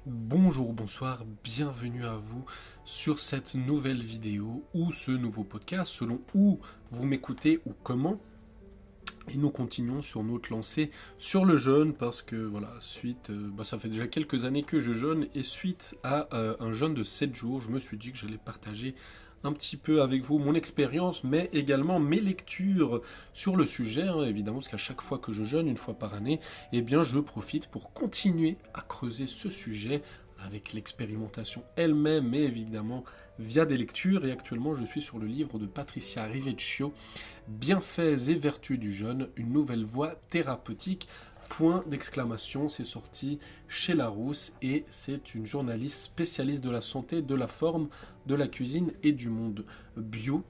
Bonjour, bonsoir, bienvenue à vous sur cette nouvelle vidéo ou ce nouveau podcast selon où vous m'écoutez ou comment. Et nous continuons sur notre lancée sur le jeûne parce que voilà, ça fait déjà quelques années que je jeûne et suite à un jeûne de 7 jours, je me suis dit que j'allais partager un petit peu avec vous mon expérience, mais également mes lectures sur le sujet, hein, évidemment, parce qu'à chaque fois que je jeûne, une fois par année, eh bien, je profite pour continuer à creuser ce sujet avec l'expérimentation elle-même, mais évidemment via des lectures. Et actuellement, je suis sur le livre de Patricia Rivecchio, Bienfaits et vertus du jeûne, une nouvelle voie thérapeutique. Point d'exclamation, c'est sorti chez Larousse et c'est une journaliste spécialiste de la santé, de la forme, de la cuisine et du monde bio.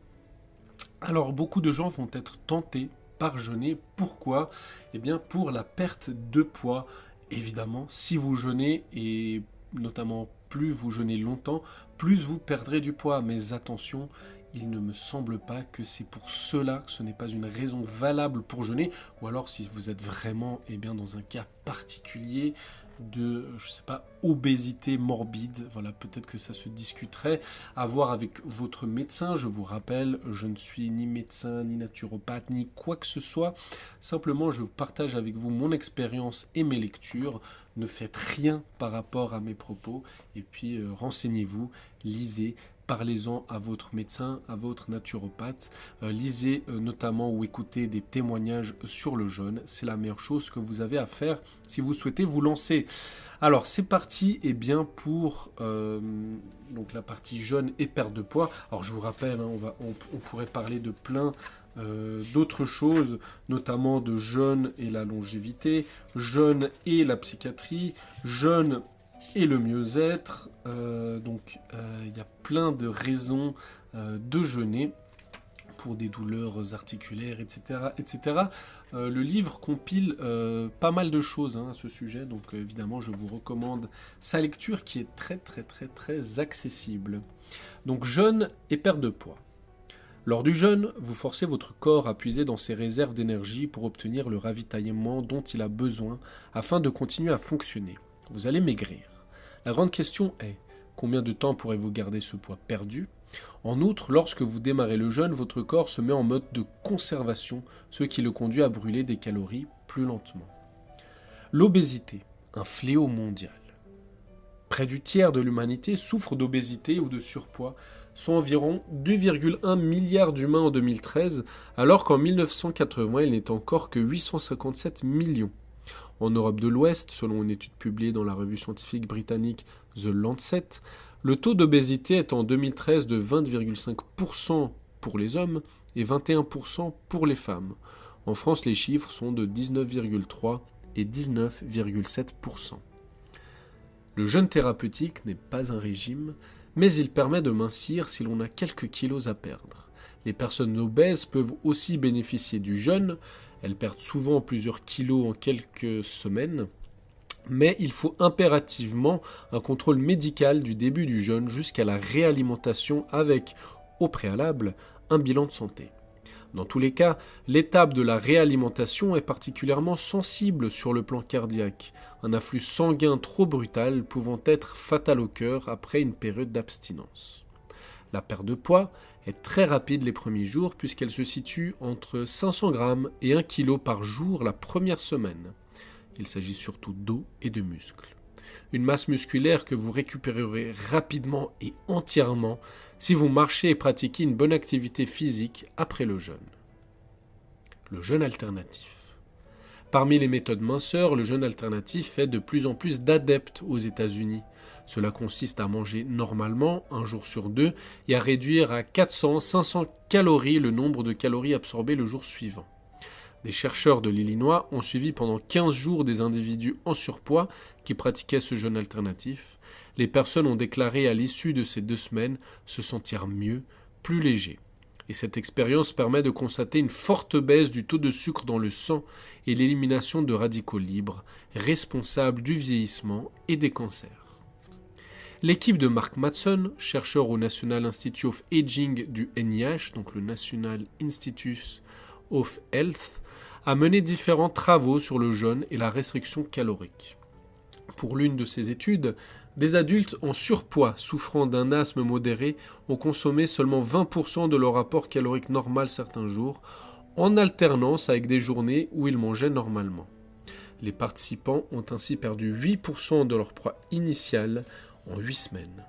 Alors beaucoup de gens vont être tentés par jeûner. Pourquoi? Eh bien pour la perte de poids. Évidemment, si vous jeûnez et notamment plus vous jeûnez longtemps, plus vous perdrez du poids. Mais attention, il ne me semble pas que c'est pour cela que ce n'est pas une raison valable pour jeûner. Ou alors si vous êtes vraiment dans un cas particulier de, je sais pas, obésité morbide, voilà, peut-être que ça se discuterait, à voir avec votre médecin. Je vous rappelle, je ne suis ni médecin, ni naturopathe, ni quoi que ce soit. Simplement, je partage avec vous mon expérience et mes lectures. Ne faites rien par rapport à mes propos. Et puis, renseignez-vous, lisez, parlez-en à votre médecin, à votre naturopathe. Lisez notamment ou écoutez des témoignages sur le jeûne. C'est la meilleure chose que vous avez à faire si vous souhaitez vous lancer. Alors, c'est parti pour donc la partie jeûne et perte de poids. Alors, je vous rappelle, hein, on pourrait parler de plein d'autres choses, notamment de jeûne et la longévité, jeûne et la psychiatrie, jeûne et le mieux-être. Il y a plein de raisons de jeûner pour des douleurs articulaires, etc. etc. Le livre compile pas mal de choses à ce sujet, donc évidemment je vous recommande sa lecture qui est très très très très accessible. Donc jeûne et perte de poids. Lors du jeûne, vous forcez votre corps à puiser dans ses réserves d'énergie pour obtenir le ravitaillement dont il a besoin afin de continuer à fonctionner. Vous allez maigrir. La grande question est, combien de temps pourrez-vous garder ce poids perdu? En outre, lorsque vous démarrez le jeûne, votre corps se met en mode de conservation, ce qui le conduit à brûler des calories plus lentement. L'obésité, un fléau mondial. Près du tiers de l'humanité souffre d'obésité ou de surpoids, soit environ 2,1 milliards d'humains en 2013, alors qu'en 1980 il n'est encore que 857 millions. En Europe de l'Ouest, selon une étude publiée dans la revue scientifique britannique The Lancet, le taux d'obésité est en 2013 de 20,5% pour les hommes et 21% pour les femmes. En France, les chiffres sont de 19,3 et 19,7%. Le jeûne thérapeutique n'est pas un régime, mais il permet de mincir si l'on a quelques kilos à perdre. Les personnes obèses peuvent aussi bénéficier du jeûne, elles perdent souvent plusieurs kilos en quelques semaines, mais il faut impérativement un contrôle médical du début du jeûne jusqu'à la réalimentation avec, au préalable, un bilan de santé. Dans tous les cas, l'étape de la réalimentation est particulièrement sensible sur le plan cardiaque, un afflux sanguin trop brutal pouvant être fatal au cœur après une période d'abstinence. La perte de poids est très rapide les premiers jours puisqu'elle se situe entre 500 grammes et 1 kg par jour la première semaine. Il s'agit surtout d'eau et de muscles. Une masse musculaire que vous récupérerez rapidement et entièrement si vous marchez et pratiquez une bonne activité physique après le jeûne. Le jeûne alternatif. Parmi les méthodes minceurs, le jeûne alternatif fait de plus en plus d'adeptes aux États-Unis. Cela consiste à manger normalement, un jour sur deux, et à réduire à 400-500 calories le nombre de calories absorbées le jour suivant. Des chercheurs de l'Illinois ont suivi pendant 15 jours des individus en surpoids qui pratiquaient ce jeûne alternatif. Les personnes ont déclaré à l'issue de ces 2 semaines se sentir mieux, plus légers. Et cette expérience permet de constater une forte baisse du taux de sucre dans le sang et l'élimination de radicaux libres, responsables du vieillissement et des cancers. L'équipe de Mark Mattson, chercheur au National Institute of Aging du NIH, donc le National Institute of Health, a mené différents travaux sur le jeûne et la restriction calorique. Pour l'une de ces études, des adultes en surpoids souffrant d'un asthme modéré ont consommé seulement 20% de leur apport calorique normal certains jours, en alternance avec des journées où ils mangeaient normalement. Les participants ont ainsi perdu 8% de leur poids initial en 8 semaines.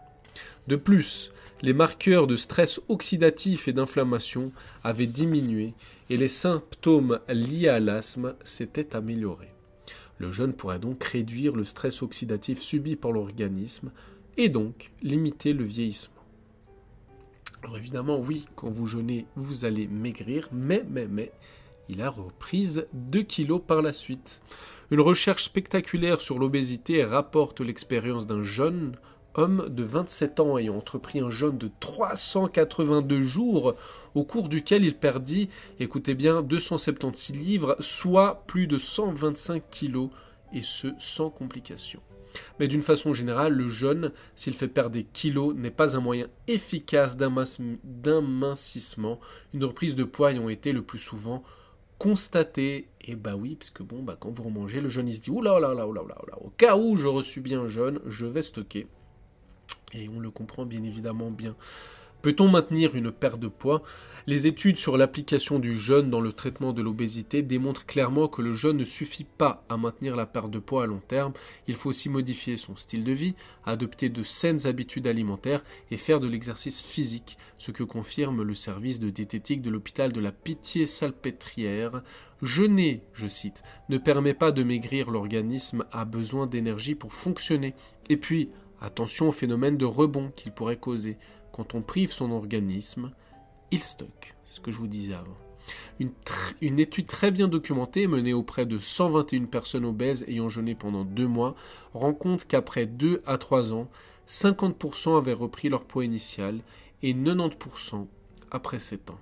De plus, les marqueurs de stress oxydatif et d'inflammation avaient diminué et les symptômes liés à l'asthme s'étaient améliorés. Le jeûne pourrait donc réduire le stress oxydatif subi par l'organisme et donc limiter le vieillissement. Alors évidemment, oui, quand vous jeûnez, vous allez maigrir, mais, il a repris 2 kilos par la suite. Une recherche spectaculaire sur l'obésité rapporte l'expérience d'un jeune homme de 27 ans ayant entrepris un jeûne de 382 jours au cours duquel il perdit, écoutez bien, 276 livres, soit plus de 125 kilos, et ce sans complications. Mais d'une façon générale, le jeûne, s'il fait perdre des kilos, n'est pas un moyen efficace d'amincissement, une reprise de poids ayant été le plus souvent constatée. Et bah oui, parce que quand vous remangez, le jeûne il se dit oula, au cas où je reçus bien un jeûne, je vais stocker. Et on le comprend bien évidemment bien. Peut-on maintenir une perte de poids ? Les études sur l'application du jeûne dans le traitement de l'obésité démontrent clairement que le jeûne ne suffit pas à maintenir la perte de poids à long terme. Il faut aussi modifier son style de vie, adopter de saines habitudes alimentaires et faire de l'exercice physique, ce que confirme le service de diététique de l'hôpital de la Pitié-Salpêtrière. Jeûner, je cite, ne permet pas de maigrir, l'organisme a besoin d'énergie pour fonctionner. Et puis, attention au phénomène de rebond qu'il pourrait causer. Quand on prive son organisme, il stocke. C'est ce que je vous disais avant. Une étude très bien documentée menée auprès de 121 personnes obèses ayant jeûné pendant 2 mois rend compte qu'après 2 à 3 ans, 50% avaient repris leur poids initial et 90% après 7 ans.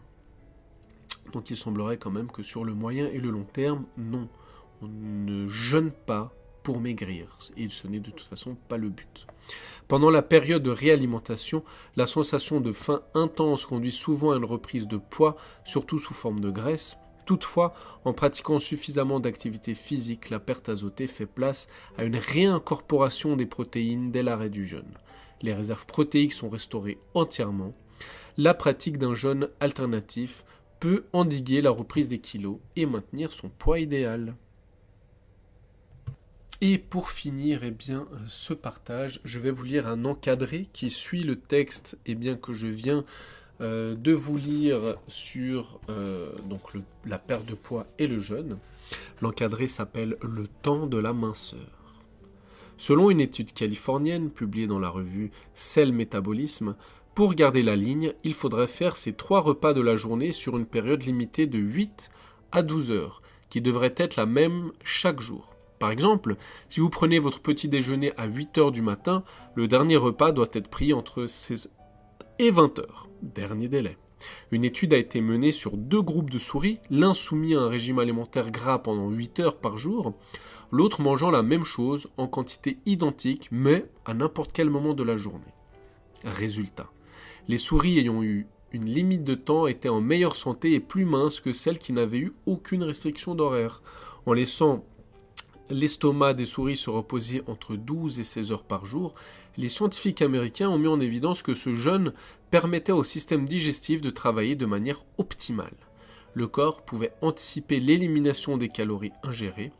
Donc il semblerait quand même que sur le moyen et le long terme, non, on ne jeûne pas pour maigrir, et ce n'est de toute façon pas le but. Pendant la période de réalimentation, la sensation de faim intense conduit souvent à une reprise de poids, surtout sous forme de graisse. Toutefois, en pratiquant suffisamment d'activité physique, la perte azotée fait place à une réincorporation des protéines dès l'arrêt du jeûne. Les réserves protéiques sont restaurées entièrement. La pratique d'un jeûne alternatif peut endiguer la reprise des kilos et maintenir son poids idéal. Et pour finir ce partage, je vais vous lire un encadré qui suit le texte que je viens de vous lire sur la perte de poids et le jeûne. L'encadré s'appelle « Le temps de la minceur ». Selon une étude californienne publiée dans la revue Cell Métabolisme, pour garder la ligne, il faudrait faire ces 3 repas de la journée sur une période limitée de 8 à 12 heures, qui devrait être la même chaque jour. Par exemple, si vous prenez votre petit déjeuner à 8 heures du matin, le dernier repas doit être pris entre 16 et 20 heures. Dernier délai. Une étude a été menée sur 2 groupes de souris, l'un soumis à un régime alimentaire gras pendant 8 heures par jour, l'autre mangeant la même chose en quantité identique, mais à n'importe quel moment de la journée. Résultat. Les souris ayant eu une limite de temps étaient en meilleure santé et plus minces que celles qui n'avaient eu aucune restriction d'horaire. En laissant l'estomac des souris se reposer entre 12 et 16 heures par jour, les scientifiques américains ont mis en évidence que ce jeûne permettait au système digestif de travailler de manière optimale. Le corps pouvait anticiper l'élimination des calories ingérées,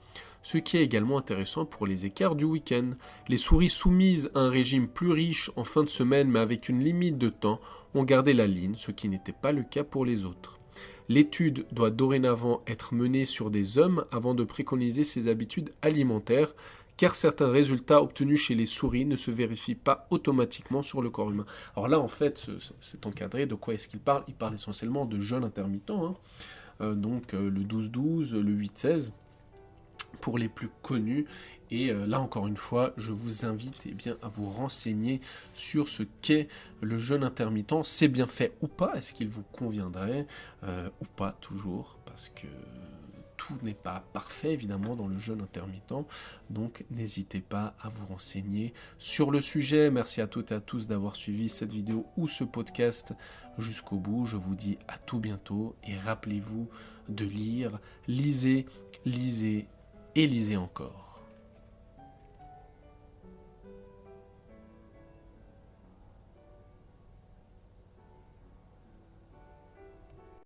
ce qui est également intéressant pour les écarts du week-end. Les souris soumises à un régime plus riche en fin de semaine mais avec une limite de temps ont gardé la ligne, ce qui n'était pas le cas pour les autres. L'étude doit dorénavant être menée sur des hommes avant de préconiser ces habitudes alimentaires, car certains résultats obtenus chez les souris ne se vérifient pas automatiquement sur le corps humain. Alors là, en fait, c'est encadré. De quoi est-ce qu'il parle ? Il parle essentiellement de jeûne intermittent, le 12-12, le 8-16, pour les plus connus. Et là, encore une fois, je vous invite à vous renseigner sur ce qu'est le jeûne intermittent. C'est bien fait ou pas ? Est-ce qu'il vous conviendrait ou pas toujours ? Parce que tout n'est pas parfait, évidemment, dans le jeûne intermittent. Donc, n'hésitez pas à vous renseigner sur le sujet. Merci à toutes et à tous d'avoir suivi cette vidéo ou ce podcast jusqu'au bout. Je vous dis à tout bientôt. Et rappelez-vous de lire, lisez et lisez encore.